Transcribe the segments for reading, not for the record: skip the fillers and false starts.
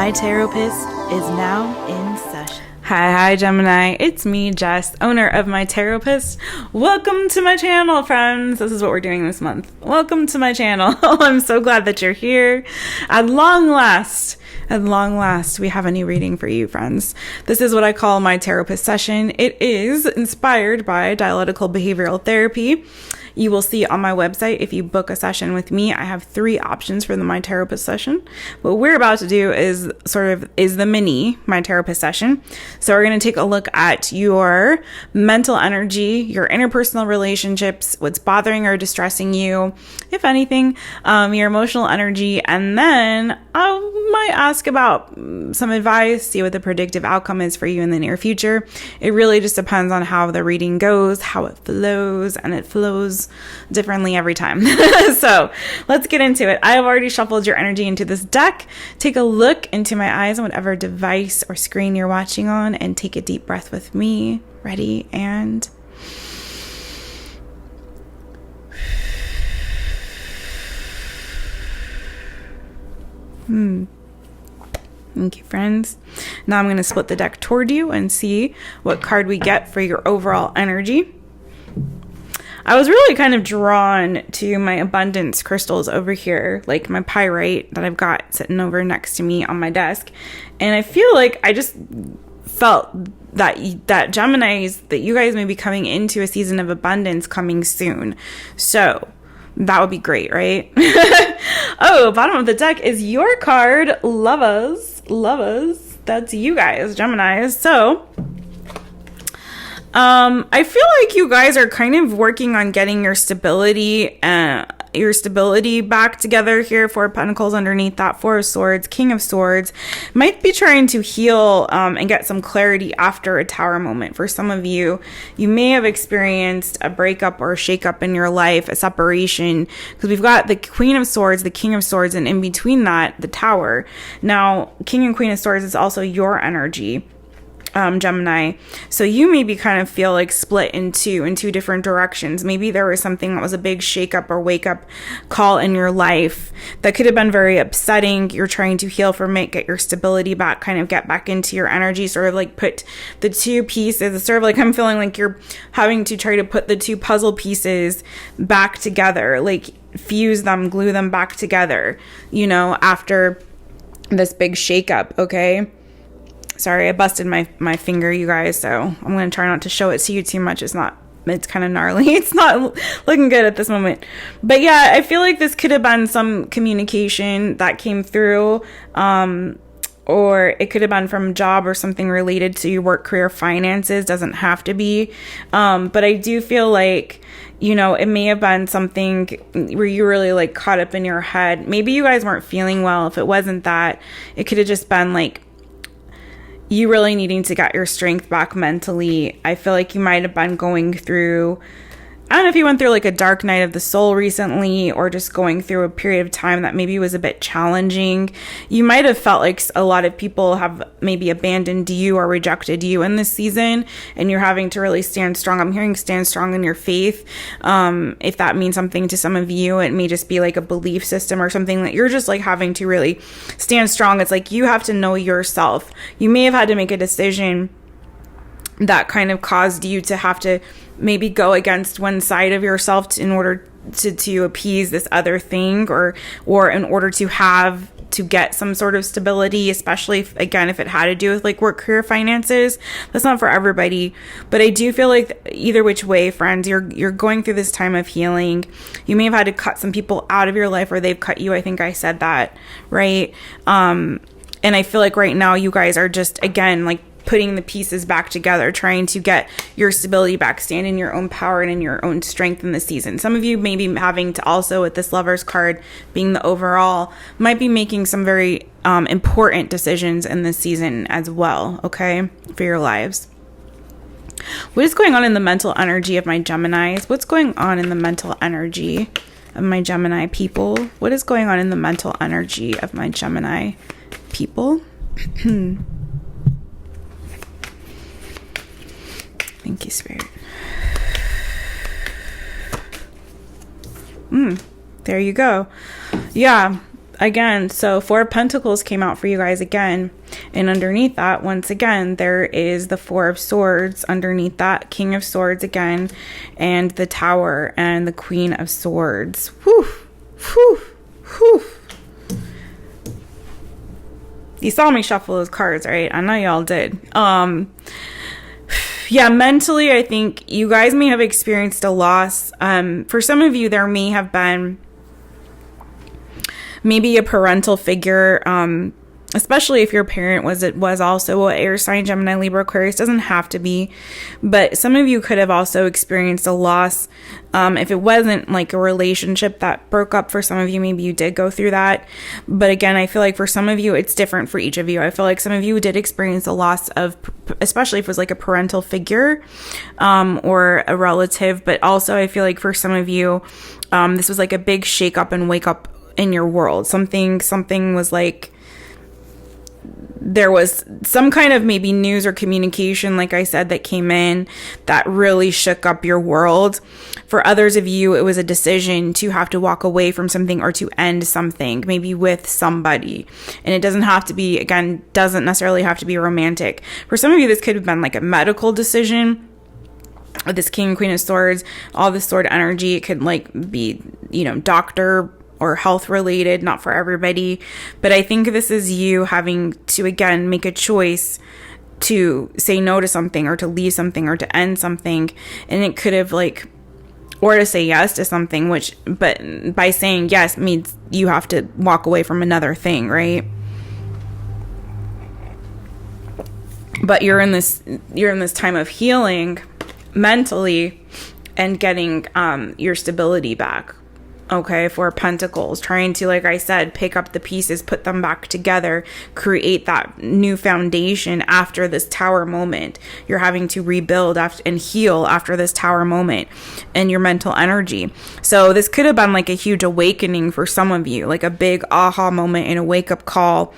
My Taropist is now in session. Hi Gemini, it's me, Jess, owner of My Taropist. Welcome to my channel, friends. This is what we're doing this month. Welcome to my channel. I'm so glad that you're here. At long last, we have a new reading for you, friends. This is what I call My Taropist session. It is inspired by dialectical behavioral therapy. You will see on my website, if you book a session with me, I have 3 options for the My Taropist session. What we're about to do is the mini My Taropist session. So we're going to take a look at your mental energy, your interpersonal relationships, what's bothering or distressing you, if anything, your emotional energy, and then I might ask about some advice, see what the predictive outcome is for you in the near future. It really just depends on how the reading goes, how it flows, and it flows differently every time. So let's get into it. I have already shuffled your energy into this deck. Take a look into my eyes on whatever device or screen you're watching on and take a deep breath with me. Ready? And thank you, friends. Now I'm going to split the deck toward you and see what card we get for your overall energy. I was really kind of drawn to my abundance crystals over here, like my pyrite that I've got sitting over next to me on my desk. And I feel like I just felt that Geminis, that you guys may be coming into a season of abundance coming soon. So that would be great, right? Oh, bottom of the deck is your card, Lovers. That's you guys, Geminis. So I feel like you guys are kind of working on getting your stability back together here. 4 of Pentacles underneath that, 4 of Swords, King of Swords. Might be trying to heal and get some clarity after a Tower moment. For some of you, you may have experienced a breakup or a shakeup in your life, a separation, because we've got the Queen of Swords, the King of Swords, and in between that, the Tower. Now, King and Queen of Swords is also your energy, Gemini. So you maybe kind of feel like split in two different directions. Maybe there was something that was a big shake up or wake up call in your life that could have been very upsetting. You're trying to heal from it, get your stability back, kind of get back into your energy, sort of like put the 2 pieces. It's sort of like I'm feeling like you're having to try to put the 2 puzzle pieces back together, like fuse them, glue them back together, after this big shakeup. Okay. Sorry, I busted my finger, you guys, so I'm going to try not to show it to you too much. It's kind of gnarly. It's not looking good at this moment. But yeah, I feel like this could have been some communication that came through, or it could have been from job or something related to your work, career, finances. Doesn't have to be. But I do feel like, it may have been something where you really like caught up in your head. Maybe you guys weren't feeling well. If it wasn't that, it could have just been like you really needing to get your strength back mentally. I feel like you might have been going through, I don't know if you went through like a dark night of the soul recently, or just going through a period of time that maybe was a bit challenging. You might have felt like a lot of people have maybe abandoned you or rejected you in this season, and you're having to really stand strong. I'm hearing stand strong in your faith. If that means something to some of you, it may just be like a belief system or something that you're just like having to really stand strong. It's like you have to know yourself. You may have had to make a decision that kind of caused you to have to maybe go against one side of yourself in order to appease this other thing, or in order to get some sort of stability, especially if it had to do with like work, career, finances. That's not for everybody, but I do feel like either which way, friends, you're going through this time of healing. You may have had to cut some people out of your life, or they've cut you. I think I said that right. And I feel like right now you guys are just, again, like putting the pieces back together, trying to get your stability back, stand in your own power and in your own strength in the season. Some of you may be having to also, with this Lovers card being the overall, might be making some very important decisions in this season as well, okay, for your lives. What is going on in the mental energy of my Geminis? What's going on in the mental energy of my Gemini people? What is going on in the mental energy of my Gemini people? Thank you, Spirit. There you go. Yeah, again, so Four of Pentacles came out for you guys again. And underneath that, once again, there is the Four of Swords. Underneath that, King of Swords again. And the Tower and the Queen of Swords. Whew. Whew. Whew. You saw me shuffle those cards, right? I know y'all did. Yeah, mentally, I think you guys may have experienced a loss. For some of you, there may have been maybe a parental figure, especially if your parent was also an air sign, Gemini, Libra, Aquarius. Doesn't have to be, but some of you could have also experienced a loss. If it wasn't like a relationship that broke up, for some of you, maybe you did go through that. But again, I feel like for some of you, it's different for each of you. I feel like some of you did experience a loss of, especially if it was like a parental figure, or a relative. But also I feel like for some of you, this was like a big shake up and wake up in your world. Something was like, there was some kind of maybe news or communication, like I said, that came in that really shook up your world. For others of you, it was a decision to have to walk away from something or to end something, maybe with somebody. And it doesn't have to be, again, doesn't necessarily have to be romantic. For some of you, this could have been like a medical decision. With this King and Queen of Swords, all the sword energy, it could like be, doctor or health related, not for everybody. But I think this is you having to, again, make a choice to say no to something or to leave something or to end something. And it could have or to say yes to something, but by saying yes means you have to walk away from another thing, right? But you're in this time of healing mentally and getting your stability back. Okay, Four of Pentacles, trying to, like I said, pick up the pieces, put them back together, create that new foundation after this Tower moment. You're having to rebuild and heal after this Tower moment and your mental energy. So this could have been like a huge awakening for some of you, like a big aha moment and a wake-up call.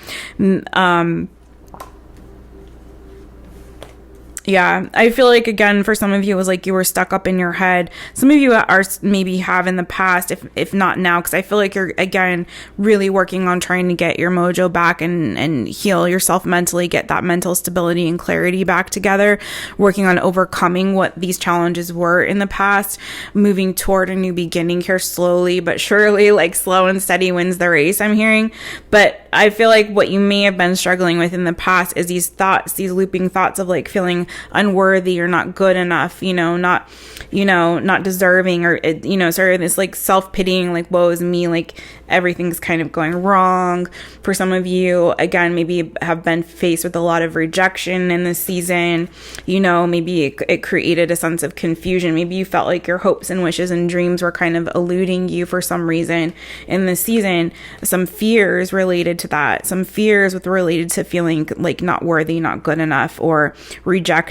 Yeah, I feel like, again, for some of you, it was like you were stuck up in your head. Some of you are maybe have in the past, if not now, because I feel like you're, again, really working on trying to get your mojo back and heal yourself mentally, get that mental stability and clarity back together, working on overcoming what these challenges were in the past, moving toward a new beginning here slowly but surely, like slow and steady wins the race, I'm hearing. But I feel like what you may have been struggling with in the past is these thoughts, these looping thoughts of like feeling unworthy or not good enough, not deserving, or, sort of this like self-pitying, like, woe is me, like everything's kind of going wrong. For some of you, again, maybe have been faced with a lot of rejection in this season. Maybe it created a sense of confusion. Maybe you felt like your hopes and wishes and dreams were kind of eluding you for some reason in this season. Some fears related to that. Some fears related to feeling like not worthy, not good enough, or rejected.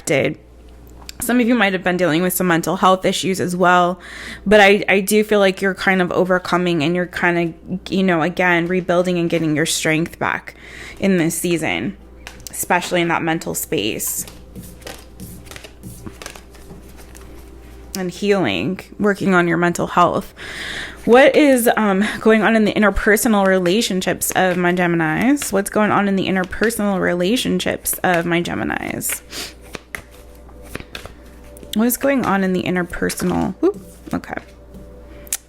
Some of you might have been dealing with some mental health issues as well, but I do feel like you're kind of overcoming and you're kind of, again, rebuilding and getting your strength back in this season, especially in that mental space. And healing, working on your mental health. What is going on in the interpersonal relationships of my Geminis? What's going on in the interpersonal relationships of my Geminis? What is going on in the interpersonal? Ooh, okay.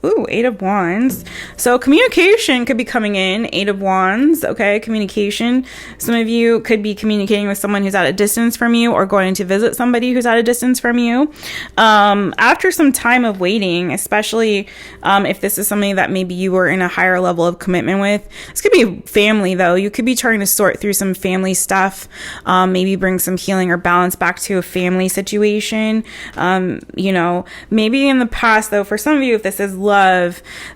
Ooh, Eight of Wands. So communication could be coming in. Eight of Wands. Okay, communication. Some of you could be communicating with someone who's at a distance from you, or going to visit somebody who's at a distance from you. After some time of waiting, especially if this is something that maybe you were in a higher level of commitment with. This could be family, though. You could be trying to sort through some family stuff. Maybe bring some healing or balance back to a family situation. Maybe in the past, though, for some of you, if this is love,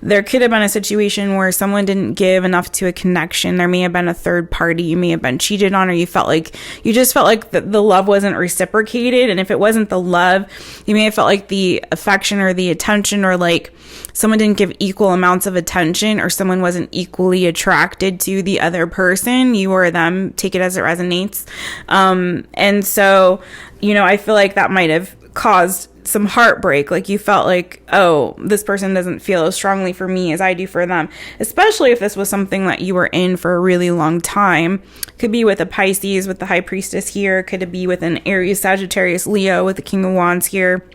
there could have been a situation where someone didn't give enough to a connection. There may have been a third party. You may have been cheated on, or you just felt like the love wasn't reciprocated. And if it wasn't the love, you may have felt like the affection or the attention, or like someone didn't give equal amounts of attention, or someone wasn't equally attracted to the other person, you or them, take it as it resonates. And so, I feel like that might have caused some heartbreak. Like you felt like, oh, this person doesn't feel as strongly for me as I do for them, especially if this was something that you were in for a really long time. Could be with a Pisces with the High Priestess here. Could it be with an Aries, Sagittarius, Leo with the King of Wands here.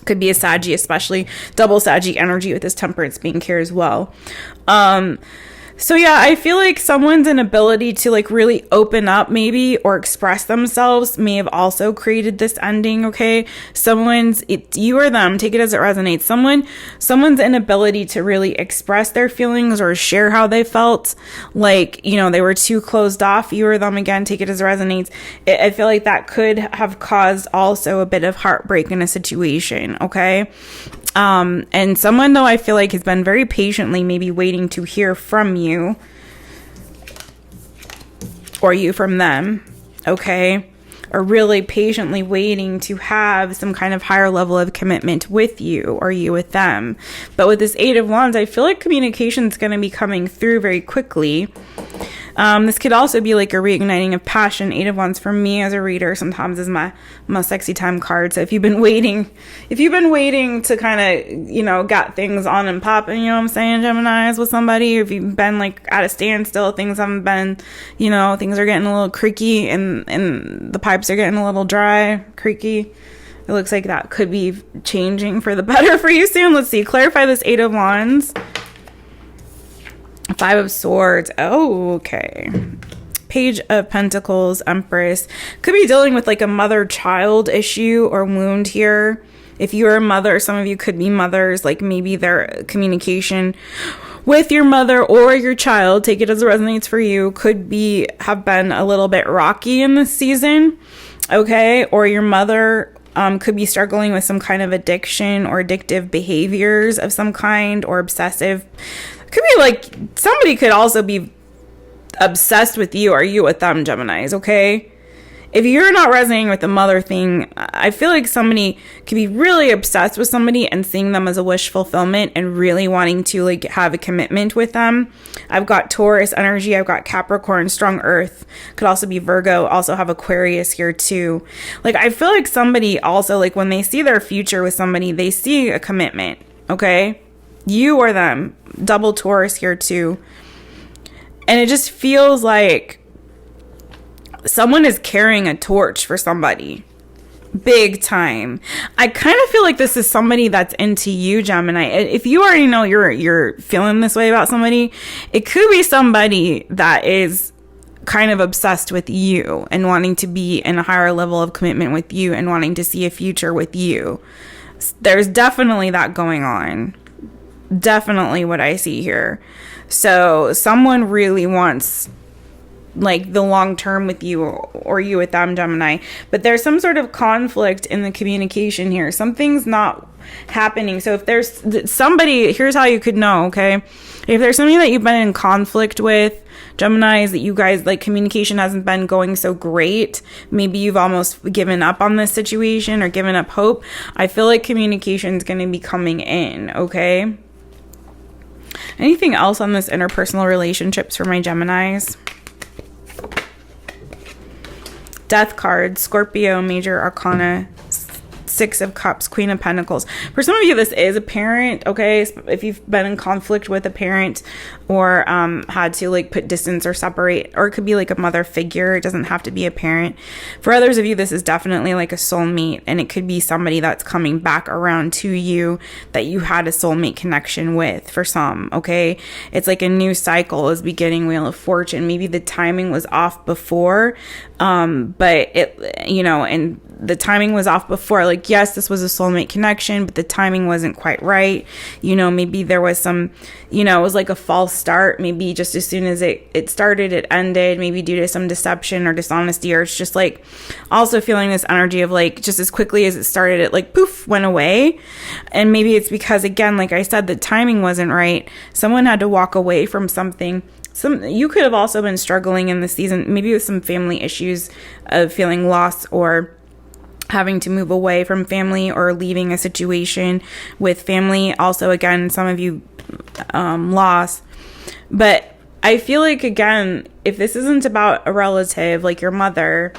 Could be a Saggy, especially double Saggy energy with this Temperance being here as well. So yeah, I feel like someone's inability to like really open up maybe or express themselves may have also created this ending, okay? You or them, take it as it resonates. Someone's inability to really express their feelings or share how they felt, like, you know, they were too closed off. You or them, again, take it as it resonates. I feel like that could have caused also a bit of heartbreak in a situation, okay? And someone, though, I feel like has been very patiently maybe waiting to hear from you or you from them, okay? Or really patiently waiting to have some kind of higher level of commitment with you or you with them. But with this Eight of Wands, I feel like communication is going to be coming through very quickly. This could also be like a reigniting of passion. Eight of Wands for me as a reader sometimes is my sexy time card. So if you've been waiting to kind of, you know, got things on and popping, you know what I'm saying, Geminis, with somebody, or if you've been like at a standstill, things haven't been, you know, things are getting a little creaky and the pipes are getting a little dry, creaky. It looks like that could be changing for the better for you soon. Let's see. Clarify this Eight of Wands. Five of Swords. Oh, okay. Page of Pentacles, Empress. Could be dealing with like a mother-child issue or wound here. If you're a mother, some of you could be mothers, like maybe their communication with your mother or your child, take it as it resonates for you, could have been a little bit rocky in this season, okay? Or your mother could be struggling with some kind of addiction or addictive behaviors of some kind, or obsessive. Could be like somebody could also be obsessed with you or you with them, Geminis, okay? If you're not resonating with the mother thing, I feel like somebody could be really obsessed with somebody and seeing them as a wish fulfillment and really wanting to like have a commitment with them. I've got Taurus energy. I've got Capricorn, strong earth. Could also be Virgo. Also have Aquarius here too. Like, I feel like somebody also, like, when they see their future with somebody, they see a commitment, okay? You or them. Double Taurus here too. And it just feels like someone is carrying a torch for somebody. Big time. I kind of feel like this is somebody that's into you, Gemini. If you already know you're feeling this way about somebody, it could be somebody that is kind of obsessed with you and wanting to be in a higher level of commitment with you and wanting to see a future with you. There's definitely that going on. Definitely what I see here. So someone really wants like the long term with you or you with them, Gemini, but there's some sort of conflict in the communication here. Something's not happening. So if there's somebody, here's how you could know, okay? If there's somebody that you've been in conflict with, Geminis, that you guys, like, communication hasn't been going so great, maybe you've almost given up on this situation or given up hope, I feel like communication is going to be coming in, okay? Anything else on this interpersonal relationships for my Geminis? Death card, Scorpio, Major Arcana, Six of Cups, Queen of Pentacles. For some of you, this is a parent, okay? If you've been in conflict with a parent or had to like put distance or separate, or it could be like a mother figure. It doesn't have to be a parent. For others of you, this is definitely like a soulmate, and it could be somebody that's coming back around to you that you had a soulmate connection with. For some, okay? It's like a new cycle is beginning. Wheel of Fortune. Maybe the timing was off before, but it, you know, and the timing was off before. Like, yes, this was a soulmate connection, but the timing wasn't quite right. You know, maybe there was some, you know, it was like a false start. Maybe just as soon as it started, it ended, maybe due to some deception or dishonesty, or it's just like also feeling this energy of like, just as quickly as it started, it like poof, went away. And maybe it's because, again, like I said, the timing wasn't right. Someone had to walk away from something. You could have also been struggling in this season, maybe with some family issues of feeling lost or having to move away from family or leaving a situation with family. Also, again, some of you lost. But I feel like, again, if this isn't about a relative like your mother,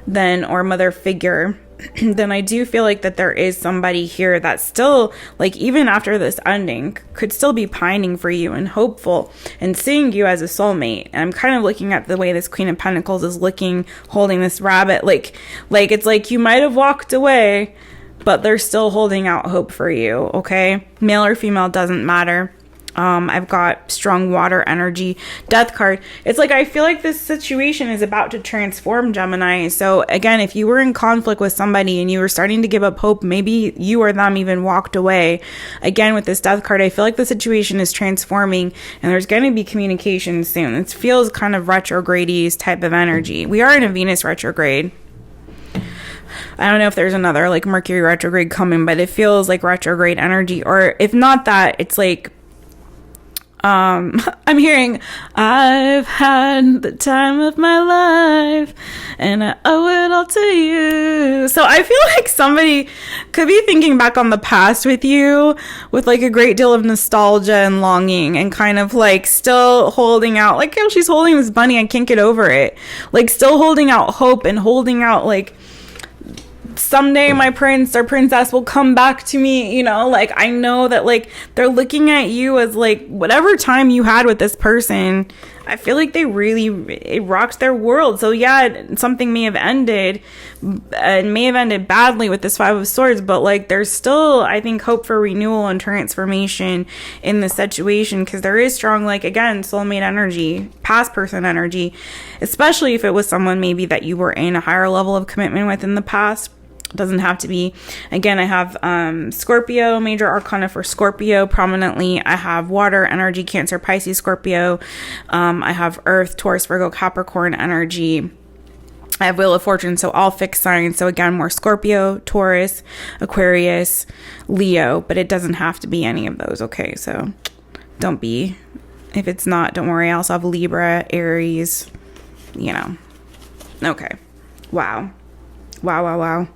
then, or mother figure, then I do feel like that there is somebody here that still, like, even after this ending, could still be pining for you and hopeful and seeing you as a soulmate. And I'm kind of looking at the way this Queen of Pentacles is looking, holding this rabbit, like it's like you might have walked away, but they're still holding out hope for you, okay? Male or female, doesn't matter. I've got strong water energy, death card. It's like, I feel like this situation is about to transform, Gemini. So again, if you were in conflict with somebody and you were starting to give up hope, maybe you or them even walked away. Again, with this death card, I feel like the situation is transforming and there's going to be communication soon. It feels kind of retrograde-y type of energy. We are in a Venus retrograde. I don't know if there's another like Mercury retrograde coming, but it feels like retrograde energy. Or if not that, it's like, I'm hearing, I've had the time of my life and I owe it all to you. So I feel like somebody could be thinking back on the past with you with like a great deal of nostalgia and longing and kind of like still holding out, like, oh, she's holding this bunny, I can't get over it. Like still holding out hope and holding out like, someday my prince or princess will come back to me, you know, like I know that like they're looking at you as like whatever time you had with this person, I feel like it rocked their world. So yeah, something may have ended and may have ended badly with this Five of Swords, but like there's still, I think, hope for renewal and transformation in the situation, because there is strong, like, again, soulmate energy, past person energy, especially if it was someone maybe that you were in a higher level of commitment with in the past. Doesn't have to be. Again, I have Scorpio, major arcana for Scorpio prominently. I have water energy, Cancer, Pisces, Scorpio. I have Earth, Taurus, Virgo, Capricorn energy. I have Wheel of Fortune, so all fixed signs. So again, more Scorpio, Taurus, Aquarius, Leo, but it doesn't have to be any of those, okay? So don't be. If it's not, don't worry. I also have Libra, Aries, you know. Okay. Wow. Wow.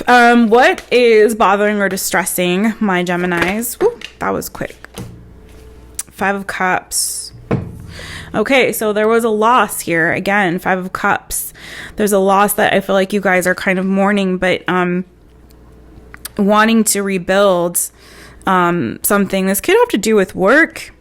What is bothering or distressing my Geminis? Ooh, that was quick. Five of Cups. Okay, so there was a loss here. Again, Five of Cups. There's a loss that I feel like you guys are kind of mourning, but wanting to rebuild something. This could have to do with work.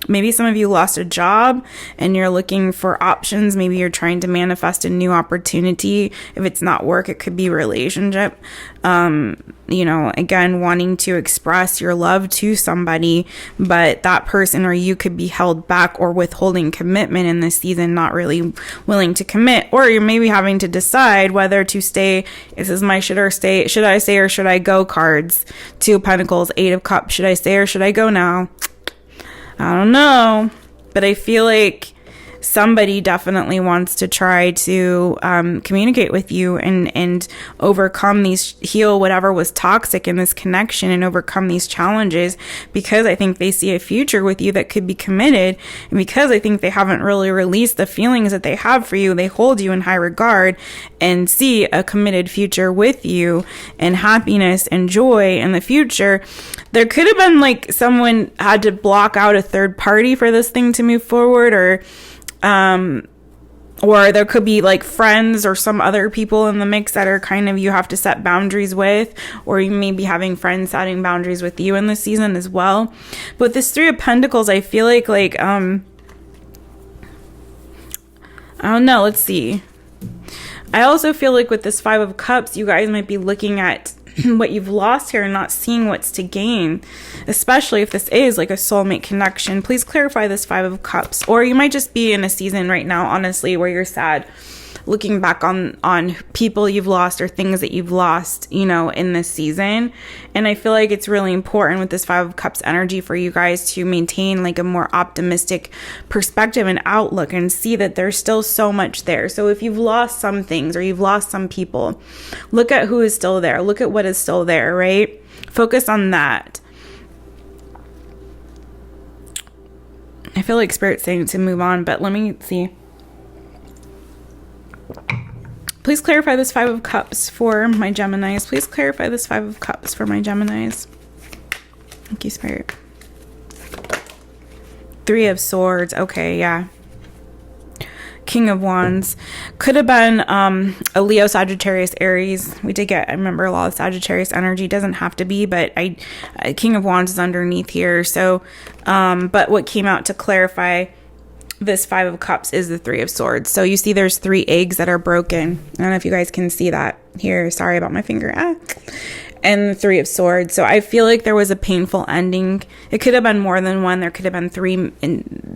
Maybe some of you lost a job and you're looking for options. Maybe you're trying to manifest a new opportunity. If it's not work, it could be relationship. You know, again, wanting to express your love to somebody, but that person or you could be held back or withholding commitment in this season, not really willing to commit. Or you're maybe having to decide whether to stay. This is my should I stay or should I go cards. Two of Pentacles, Eight of Cups. Should I stay or should I go now? I don't know, but I feel like somebody definitely wants to try to communicate with you and overcome heal whatever was toxic in this connection and overcome these challenges, because I think they see a future with you that could be committed, and because I think they haven't really released the feelings that they have for you. They hold you in high regard and see a committed future with you and happiness and joy in the future. There could have been like someone had to block out a third party for this thing to move forward, or there could be like friends or some other people in the mix that are kind of, you have to set boundaries with, or you may be having friends setting boundaries with you in this season as well. But this Three of Pentacles, I feel like I don't know, let's see. I also feel like with this Five of Cups, you guys might be looking at what you've lost here and not seeing what's to gain, especially if this is like a soulmate connection. Please clarify this Five of Cups. Or you might just be in a season right now, honestly, where you're sad, looking back on people you've lost or things that you've lost, you know, in this season. And I feel like it's really important with this Five of Cups energy for you guys to maintain like a more optimistic perspective and outlook and see that there's still so much there. So if you've lost some things or you've lost some people, look at who is still there. Look at what is still there, right? Focus on that. I feel like Spirit's saying to move on, but let me see. Please clarify this Five of Cups for my Geminis. Please clarify this Five of Cups for my Geminis. Thank you, Spirit. Three of Swords. Okay, yeah. King of Wands. Could have been a Leo, Sagittarius, Aries. We did get, I remember, a lot of Sagittarius energy. Doesn't have to be, but King of Wands is underneath here. So, but what came out to clarify this Five of Cups is the Three of Swords. So you see there's 3 eggs that are broken. I don't know if you guys can see that here. Sorry about my finger. And the Three of Swords. So I feel like there was a painful ending. It could have been more than one. There could have been 3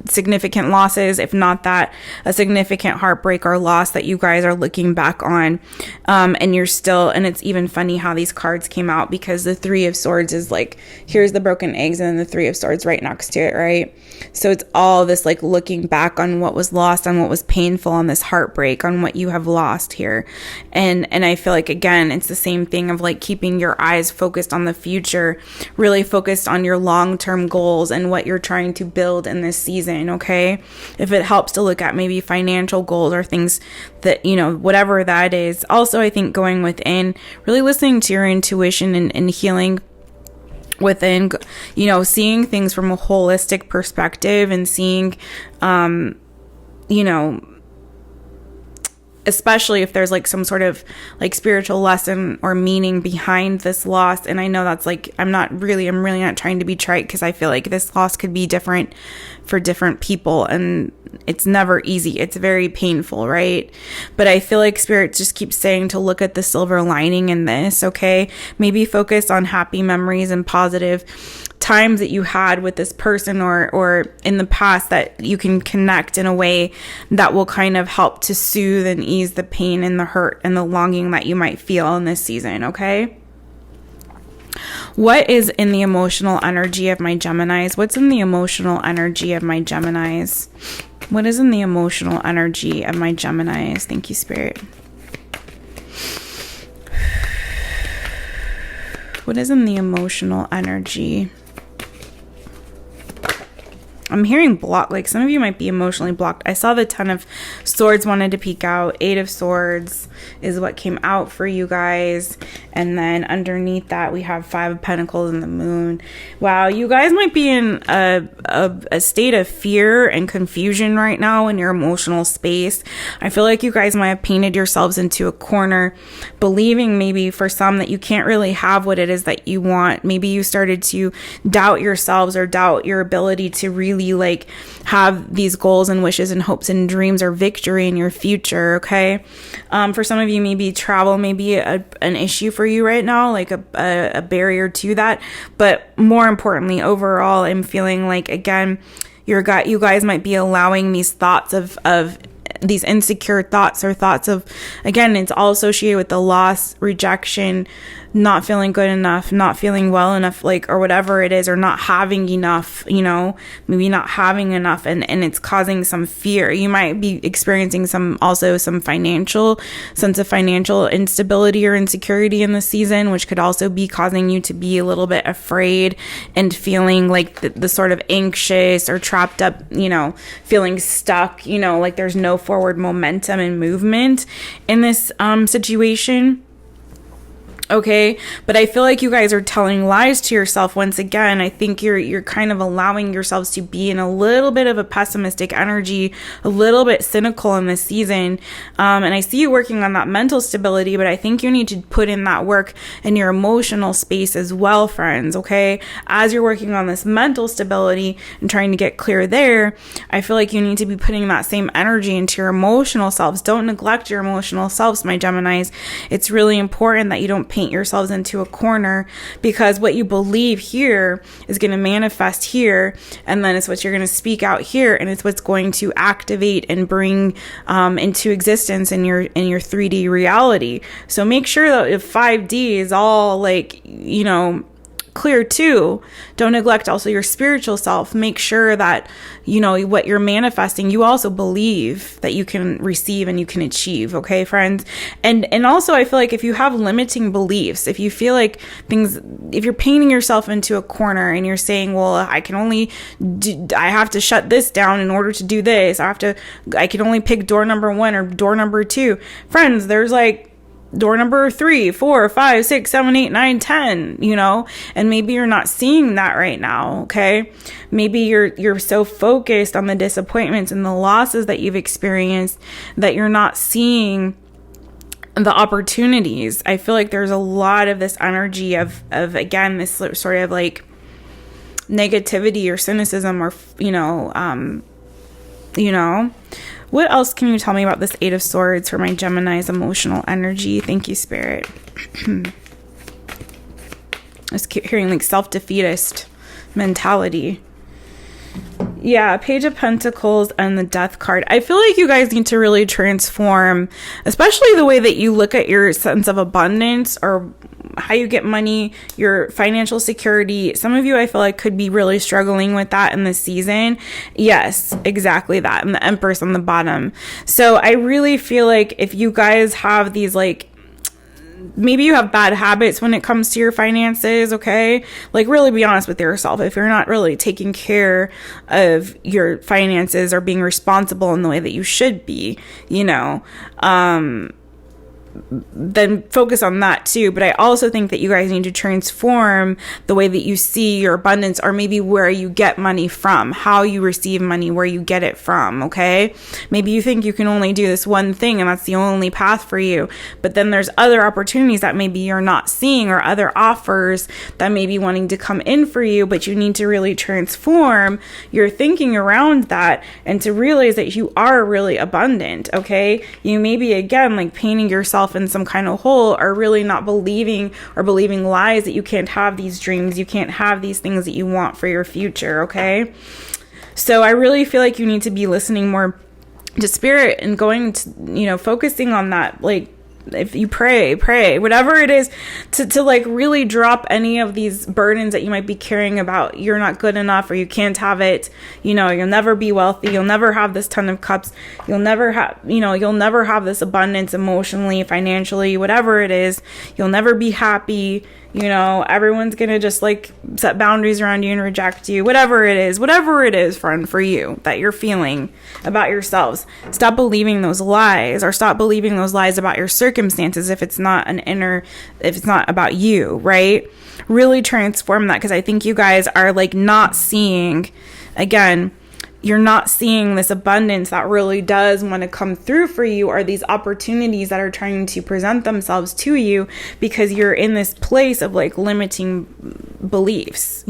significant losses, if not that, a significant heartbreak or loss that you guys are looking back on. And you're still, and it's even funny how these cards came out, because the Three of Swords is like, here's the broken eggs and then the Three of Swords right next to it, right? So it's all this like looking back on what was lost, on what was painful, on this heartbreak, on what you have lost here. And I feel like, again, it's the same thing of like keeping your eyes focused on the future, really focused on your long-term goals and what you're trying to build in this season, okay? If it helps to look at maybe financial goals or things that, you know, whatever that is. Also, I think going within, really listening to your intuition and healing within, you know, seeing things from a holistic perspective and seeing, you know, especially if there's like some sort of like spiritual lesson or meaning behind this loss. And I know that's like, I'm really not trying to be trite, because I feel like this loss could be different for different people, and it's never easy. It's very painful, right? But I feel like Spirit just keeps saying to look at the silver lining in this, okay? Maybe focus on happy memories and positive times that you had with this person or in the past that you can connect in a way that will kind of help to soothe and ease the pain and the hurt and the longing that you might feel in this season, okay? What is in the emotional energy of my Geminis? What's in the emotional energy of my Geminis? What is in the emotional energy of my Geminis? Thank you, Spirit. What is in the emotional energy? I'm hearing block, like some of you might be emotionally blocked. I saw the Ten of Swords wanted to peek out. 8 of Swords is what came out for you guys. And then underneath that, we have 5 of Pentacles and the Moon. Wow, you guys might be in a state of fear and confusion right now in your emotional space. I feel like you guys might have painted yourselves into a corner, believing maybe for some that you can't really have what it is that you want. Maybe you started to doubt yourselves or doubt your ability to really like have these goals and wishes and hopes and dreams or victory in your future, okay? For some of you, maybe travel may be an issue for you right now, like a barrier to that. But more importantly, overall, I'm feeling like, again, you guys might be allowing these thoughts of these insecure thoughts or thoughts of, again, it's all associated with the loss, rejection, not feeling good enough, not feeling well enough, like, or whatever it is, or not having enough, you know, maybe not having enough, and it's causing some fear. You might be experiencing some financial sense of financial instability or insecurity in the season, which could also be causing you to be a little bit afraid and feeling like the sort of anxious or trapped up, you know, feeling stuck, you know, like there's no forward momentum and movement in this situation. Okay, but I feel like you guys are telling lies to yourself once again. I think you're kind of allowing yourselves to be in a little bit of a pessimistic energy, a little bit cynical in this season. And I see you working on that mental stability, but I think you need to put in that work in your emotional space as well, friends, okay? As you're working on this mental stability and trying to get clear there, I feel like you need to be putting that same energy into your emotional selves. Don't neglect your emotional selves, my Geminis. It's really important that you don't paint yourselves into a corner, because what you believe here is going to manifest here, and then it's what you're going to speak out here, and it's what's going to activate and bring into existence in your 3D reality. So make sure that if 5D is all like, you know, clear too, don't neglect also your spiritual self. Make sure that, you know, what you're manifesting, you also believe that you can receive and you can achieve, okay, friends? And also, I feel like if you have limiting beliefs, if you feel like if you're painting yourself into a corner and you're saying, well, I have to shut this down in order to do this, I can only pick door number 1 or door number 2. Friends, there's like door number 3, 4, 5, 6, 7, 8, 9, 10, you know, and maybe you're not seeing that right now. Okay. Maybe you're so focused on the disappointments and the losses that you've experienced that you're not seeing the opportunities. I feel like there's a lot of this energy of again, this sort of like negativity or cynicism or, what else can you tell me about this 8 of Swords for my Gemini's emotional energy? Thank you, Spirit. I was hearing like self-defeatist mentality. Yeah, Page of Pentacles and the Death card. I feel like you guys need to really transform, especially the way that you look at your sense of abundance or how you get money, your financial security. Some of you, I feel like, could be really struggling with that in this season. Yes, exactly that. And the Empress on the bottom. So I really feel like if you guys have these like, maybe you have bad habits when it comes to your finances, okay? Like, really be honest with yourself. If you're not really taking care of your finances or being responsible in the way that you should be, then focus on that too. But I also think that you guys need to transform the way that you see your abundance, or maybe where you get money from, how you receive money, where you get it from. Okay. Maybe you think you can only do this one thing and that's the only path for you. But then there's other opportunities that maybe you're not seeing, or other offers that may be wanting to come in for you, but you need to really transform your thinking around that and to realize that you are really abundant. Okay. You may be, again, like painting yourself in some kind of hole, or really not believing lies that you can't have these dreams, you can't have these things that you want for your future. Okay. So I really feel like you need to be listening more to Spirit and going to, focusing on that. Like, if you pray, whatever it is, to like really drop any of these burdens that you might be carrying about you're not good enough, or you can't have it, you'll never be wealthy, you'll never have this 10 of cups, you'll never have this abundance emotionally, financially, whatever it is, you'll never be happy, everyone's gonna just like set boundaries around you and reject you, whatever it is, friend, for you that you're feeling about yourselves. Stop believing those lies, or stop believing those lies about your circumstances if it's not about you, right? Really transform that, because I think you guys are like not seeing, again, you're not seeing this abundance that really does want to come through for you, or these opportunities that are trying to present themselves to you, because you're in this place of like limiting beliefs.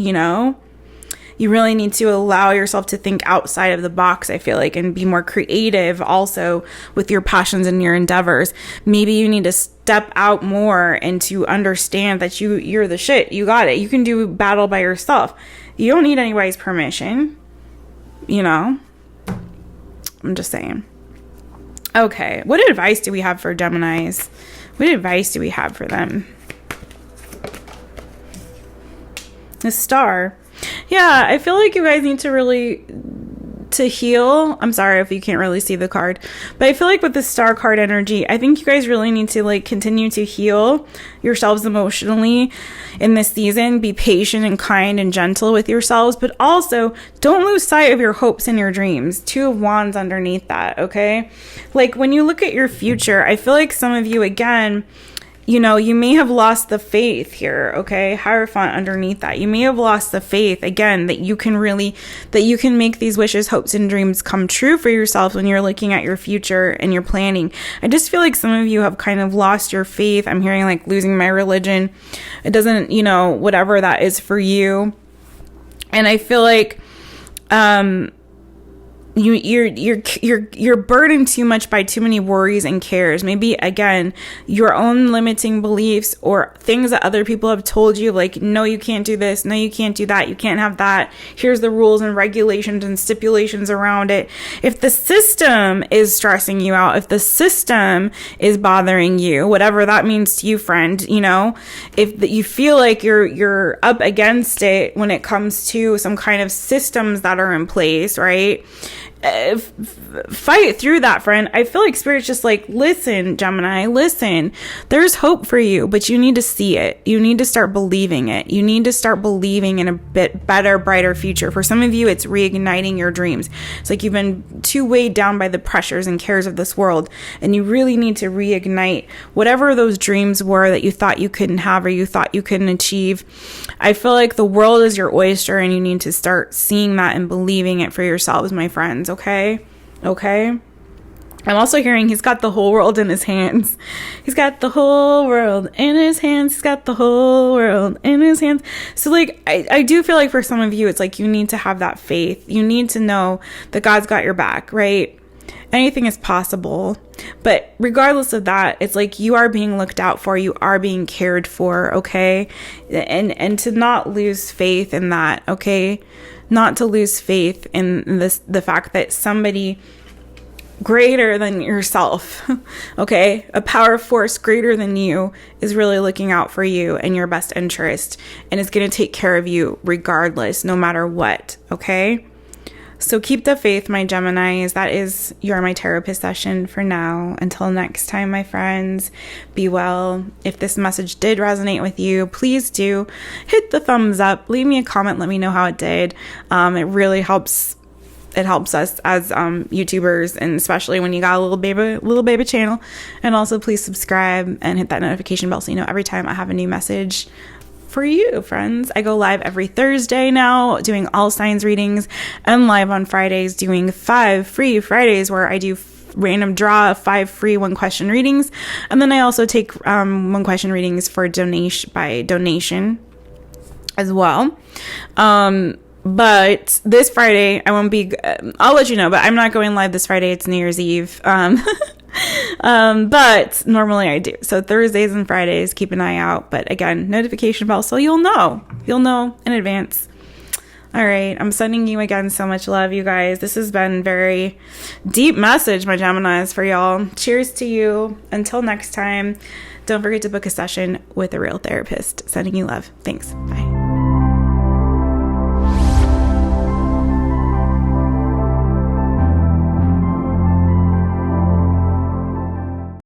You really need to allow yourself to think outside of the box, I feel like, and be more creative also with your passions and your endeavors. Maybe you need to step out more and to understand that you're the shit. You got it. You can do battle by yourself. You don't need anybody's permission. I'm just saying. Okay. What advice do we have for Geminis? What advice do we have for them? The Star. Yeah, I feel like you guys need to really to heal. I'm sorry if you can't really see the card, but I feel like with the Star card energy, I think you guys really need to like continue to heal yourselves emotionally in this season. Be patient and kind and gentle with yourselves, but also don't lose sight of your hopes and your dreams. 2 of Wands underneath that. Okay. Like when you look at your future, I feel like some of you, again, you may have lost the faith here, okay? Hierophant underneath that. You may have lost the faith, again, that you can make these wishes, hopes, and dreams come true for yourself when you're looking at your future and you're planning. I just feel like some of you have kind of lost your faith. I'm hearing like losing my religion. It doesn't, whatever that is for you. And I feel like, you're burdened too much by too many worries and cares. Maybe, again, your own limiting beliefs or things that other people have told you, like, no, you can't do this, no, you can't do that, you can't have that, here's the rules and regulations and stipulations around it. If the system is stressing you out, if the system is bothering you, whatever that means to you, friend, if you feel like you're up against it when it comes to some kind of systems that are in place, right? fight through that, friend. I feel like Spirit's just like, listen, Gemini, listen. There's hope for you, but you need to see it. You need to start believing it. You need to start believing in a bit better, brighter future. For some of you, it's reigniting your dreams. It's like you've been too weighed down by the pressures and cares of this world, and you really need to reignite whatever those dreams were that you thought you couldn't have or you thought you couldn't achieve. I feel like the world is your oyster, and you need to start seeing that and believing it for yourselves, my friends. Okay. I'm also hearing he's got the whole world in his hands. He's got the whole world in his hands. He's got the whole world in his hands. So like, I do feel like for some of you, it's like you need to have that faith. You need to know that God's got your back, right? Anything is possible. But regardless of that, it's like you are being looked out for. You are being cared for, okay? And to not lose faith in that, okay? Not to lose faith in the fact that somebody greater than yourself, okay, a power force greater than you is really looking out for you and your best interest, and is going to take care of you regardless, no matter what, okay? So keep the faith, my Geminis. That is your My Taropist session for now. Until next time, my friends, be well. If this message did resonate with you, please do hit the thumbs up. Leave me a comment. Let me know how it did. It really helps. It helps us as YouTubers, and especially when you got a little baby channel. And also, please subscribe and hit that notification bell so you know every time I have a new message for you, friends. I go live every Thursday now doing all signs readings, and live on Fridays doing 5 free Fridays where I do random draw of 5 free 1-question readings. And then I also take 1-question readings for donation as well. But this Friday, I won't be, I'll let you know, but I'm not going live this Friday. It's New Year's Eve. But normally I do. So Thursdays and Fridays, keep an eye out. But again, notification bell, so you'll know in advance. All right. I'm sending you again so much love, you guys. This has been very deep message, my Geminis, for y'all. Cheers to you. Until next time, don't forget to book a session with a real therapist. Sending you love. Thanks. Bye.